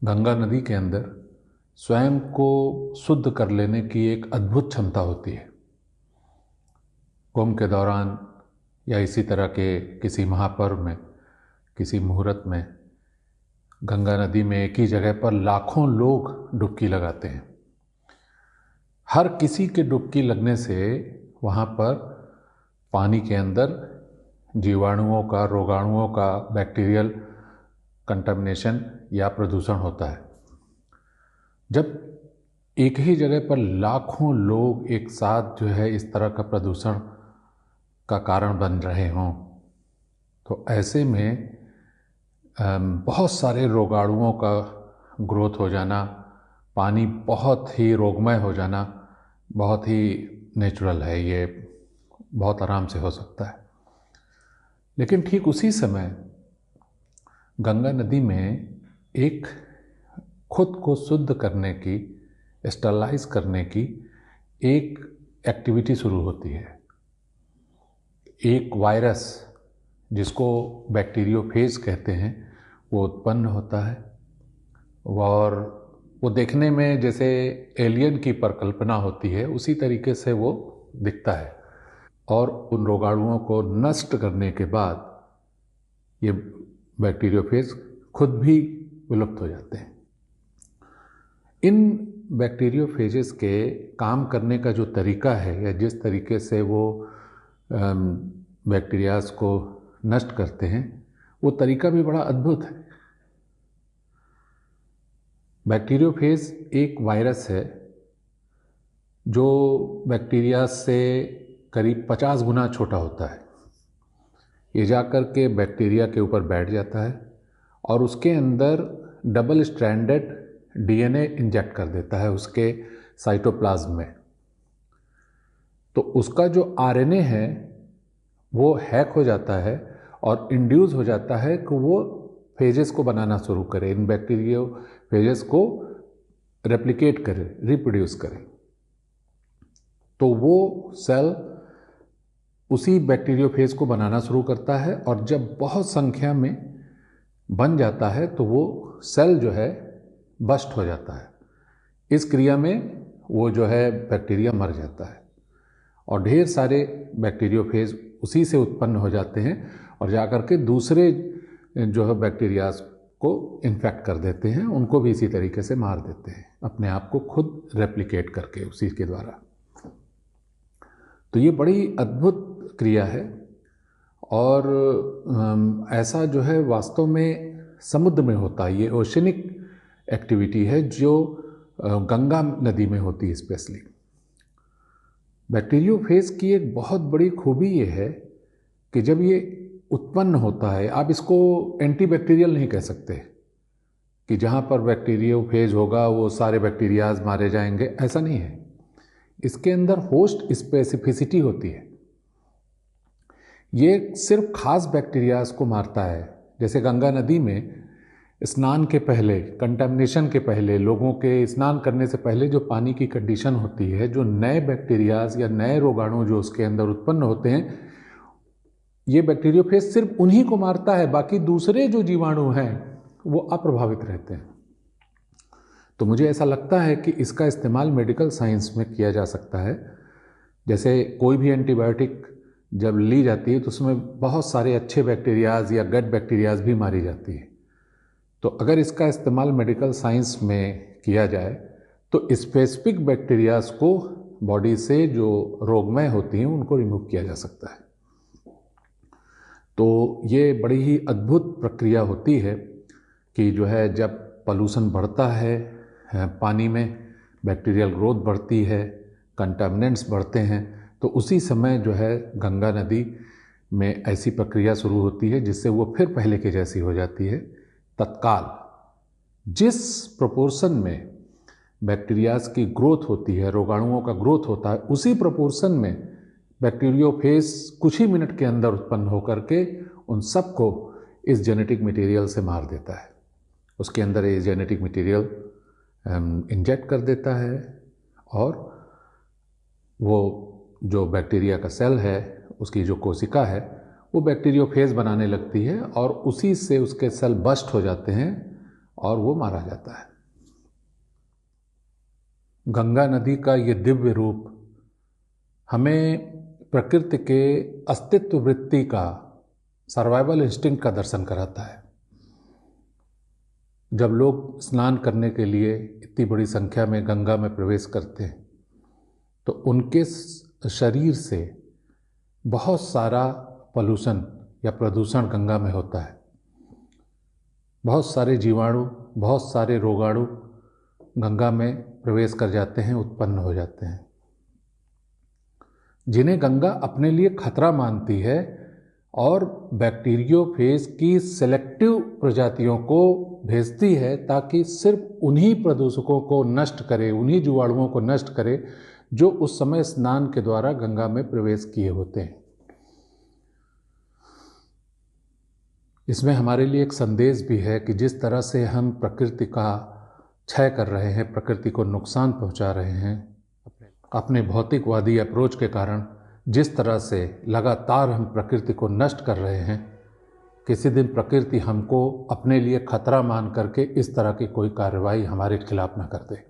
गंगा नदी के अंदर स्वयं को शुद्ध कर लेने की एक अद्भुत क्षमता होती है। कुंभ के दौरान या इसी तरह के किसी महापर्व में, किसी मुहूर्त में गंगा नदी में एक ही जगह पर लाखों लोग डुबकी लगाते हैं। हर किसी के डुबकी लगने से वहाँ पर पानी के अंदर जीवाणुओं का, रोगाणुओं का बैक्टीरियल कंटामिनेशन या प्रदूषण होता है। जब एक ही जगह पर लाखों लोग एक साथ जो है इस तरह का प्रदूषण का कारण बन रहे हों, तो ऐसे में बहुत सारे रोगाणुओं का ग्रोथ हो जाना, पानी बहुत ही रोगमय हो जाना बहुत ही नेचुरल है। ये बहुत आराम से हो सकता है। लेकिन ठीक उसी समय गंगा नदी में एक खुद को शुद्ध करने की, स्टरलाइज करने की एक एक्टिविटी शुरू होती है। एक वायरस जिसको बैक्टीरियोफेज कहते हैं वो उत्पन्न होता है और वो देखने में जैसे एलियन की परिकल्पना होती है उसी तरीके से वो दिखता है। और उन रोगाणुओं को नष्ट करने के बाद ये बैक्टीरियोफेज खुद भी विलुप्त हो जाते हैं। इन बैक्टीरियोफेजेस के काम करने का जो तरीका है या जिस तरीके से वो बैक्टीरियाज को नष्ट करते हैं, वो तरीका भी बड़ा अद्भुत है। बैक्टीरियोफेज एक वायरस है जो बैक्टीरिया से करीब 50 गुना छोटा होता है। ये जाकर के बैक्टीरिया के ऊपर बैठ जाता है और उसके अंदर डबल स्ट्रैंडेड डीएनए इंजेक्ट कर देता है उसके साइटोप्लाज्म में। तो उसका जो आरएनए है वो हैक हो जाता है और इंड्यूस हो जाता है कि वो फेजेस को बनाना शुरू करे, इन बैक्टीरियो फेजेस को रेप्लिकेट करे, रिप्रोड्यूस करे। तो वो सेल उसी बैक्टीरियोफेज को बनाना शुरू करता है और जब बहुत संख्या में बन जाता है तो वो सेल जो है बस्ट हो जाता है। इस क्रिया में वो जो है बैक्टीरिया मर जाता है और ढेर सारे बैक्टीरियोफेज उसी से उत्पन्न हो जाते हैं और जाकर के दूसरे जो है बैक्टीरियाज को इन्फेक्ट कर देते हैं, उनको भी इसी तरीके से मार देते हैं, अपने आप को खुद रेप्लिकेट करके उसी के द्वारा। तो ये बड़ी अद्भुत क्रिया है और ऐसा जो है वास्तव में समुद्र में होता है। ये ओशनिक एक्टिविटी है जो गंगा नदी में होती है। स्पेशली बैक्टीरियोफेज की एक बहुत बड़ी खूबी ये है कि जब ये उत्पन्न होता है, आप इसको एंटीबैक्टीरियल नहीं कह सकते कि जहाँ पर बैक्टीरियोफेज होगा वो सारे बैक्टीरियाज मारे जाएंगे, ऐसा नहीं है। इसके अंदर होस्ट स्पेसिफिसिटी होती है। ये सिर्फ खास बैक्टीरियाज को मारता है। जैसे गंगा नदी में स्नान के पहले, कंटामिनेशन के पहले, लोगों के स्नान करने से पहले जो पानी की कंडीशन होती है, जो नए बैक्टीरियाज या नए रोगाणु जो उसके अंदर उत्पन्न होते हैं, ये बैक्टीरियोफेज सिर्फ उन्हीं को मारता है, बाकी दूसरे जो जीवाणु हैं वो अप्रभावित रहते हैं। तो मुझे ऐसा लगता है कि इसका इस्तेमाल मेडिकल साइंस में किया जा सकता है। जैसे कोई भी एंटीबायोटिक जब ली जाती है तो उसमें बहुत सारे अच्छे बैक्टीरियाज या गट बैक्टीरियाज भी मारी जाती है। तो अगर इसका इस्तेमाल मेडिकल साइंस में किया जाए तो स्पेसिफिक बैक्टीरियाज को बॉडी से जो रोगमय होती हैं उनको रिमूव किया जा सकता है। तो ये बड़ी ही अद्भुत प्रक्रिया होती है कि जो है जब पॉल्यूशन बढ़ता है पानी में, बैक्टीरियल ग्रोथ बढ़ती है, कंटामिनेंट्स बढ़ते हैं, तो उसी समय जो है गंगा नदी में ऐसी प्रक्रिया शुरू होती है जिससे वो फिर पहले के जैसी हो जाती है। तत्काल जिस प्रोपोर्शन में बैक्टीरियाज की ग्रोथ होती है, रोगाणुओं का ग्रोथ होता है, उसी प्रोपोर्शन में बैक्टीरियोफेज कुछ ही मिनट के अंदर उत्पन्न होकर के उन सबको इस जेनेटिक मटेरियल से मार देता है। उसके अंदर ये जेनेटिक मटेरियल इंजेक्ट कर देता है और वो जो बैक्टीरिया का सेल है, उसकी जो कोशिका है, वो बैक्टीरियोफेज बनाने लगती है और उसी से उसके सेल बस्ट हो जाते हैं और वो मारा जाता है। गंगा नदी का ये दिव्य रूप हमें प्रकृति के अस्तित्व वृत्ति का, सर्वाइवल इंस्टिंक्ट का दर्शन कराता है। जब लोग स्नान करने के लिए इतनी बड़ी संख्या में गंगा में प्रवेश करते हैं तो उनके शरीर से बहुत सारा पॉल्यूशन या प्रदूषण गंगा में होता है। बहुत सारे जीवाणु, बहुत सारे रोगाणु गंगा में प्रवेश कर जाते हैं, उत्पन्न हो जाते हैं, जिन्हें गंगा अपने लिए खतरा मानती है और बैक्टीरियोफेज की सेलेक्टिव प्रजातियों को भेजती है ताकि सिर्फ उन्हीं प्रदूषकों को नष्ट करे, उन्हीं जीवाणुओं को नष्ट करे जो उस समय स्नान के द्वारा गंगा में प्रवेश किए होते हैं। इसमें हमारे लिए एक संदेश भी है कि जिस तरह से हम प्रकृति का क्षय कर रहे हैं, प्रकृति को नुकसान पहुंचा रहे हैं, अपने भौतिकवादी अप्रोच के कारण जिस तरह से लगातार हम प्रकृति को नष्ट कर रहे हैं, किसी दिन प्रकृति हमको अपने लिए खतरा मान करके इस तरह की कोई कार्रवाई हमारे खिलाफ न कर दे।